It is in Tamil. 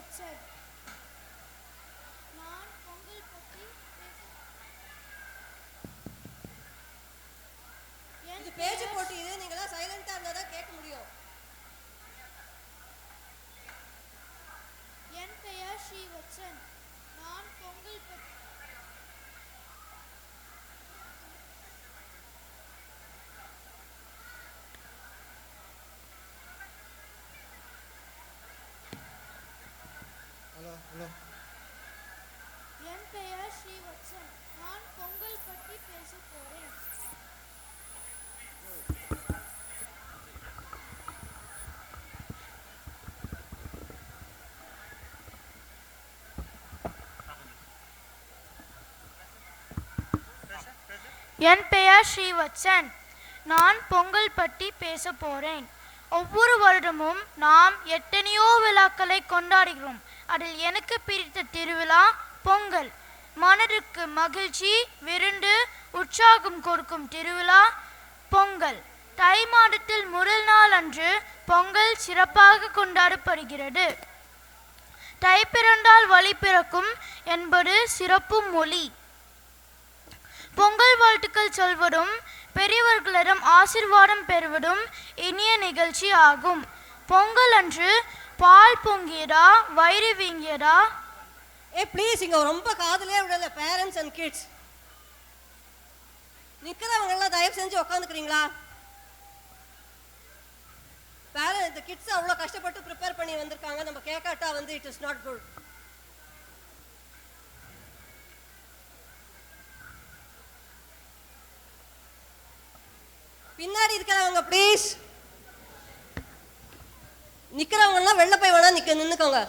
ஸ்ரீவத்சன். நான் பொங்கல் பற்றி இது பேச்சு போட்டி. இது நீங்களா சைலண்டா இருந்தா தான் கேட்க முடியும். என் பெயர் ஸ்ரீவத்சன். நான் பொங்கல் பற்றி என் பெயர் ஸ்ரீவத்சன். நான் பொங்கல் பற்றி பேச போறேன். என் பெயர் ஸ்ரீவத்சன். நான் பொங்கல் பற்றி பேச போறேன். ஒவ்வொரு வருடமும் நாம் எத்தனையோ விழாக்களை கொண்டாடுகிறோம். அதில் எனக்கு பிடித்த திருவிழா பொங்கல். மனதிற்கு மகிழ்ச்சி, விருந்து, உற்சாகம் கொடுக்கும் திருவிழா பொங்கல். தை மாதத்தில் முதல் நாள் அன்று பொங்கல் சிறப்பாக கொண்டாடப்படுகிறது. தை பிறந்தால் வழி பிறக்கும் என்பது சிறப்பு மொழி. பொங்கல் வாழ்த்துக்கள் சொல்வதும் பெரியவர்களிடம் ஆசீர்வாதம் பெறுவதும் இனிய நிகழ்ச்சி ஆகும். பொங்கல் அன்று பால் பொங்கியதா, வயிறு வீங்கியதா? ப்ளீஸ், இங்க ரொம்ப காதலே விடல. பேரண்ட்ஸ் அண்ட் கிட்ஸ் நிக்கிறவங்க எல்லாம் தயவு செஞ்சு உட்காந்துக்கிறீங்களா? பேரண்ட் இந்த கிட்ஸ் அவ்வளோ கஷ்டப்பட்டு ப்ரிப்பேர் பண்ணி வந்திருக்காங்க. நம்ம கேட்காட்டா வந்து இட் இஸ் நாட் குட். பின்னாடி இருக்கிறவங்க ப்ளீஸ், நிக்கிறவங்க எல்லாம் வெளில போய் வேணா நின்னுக்கோங்க.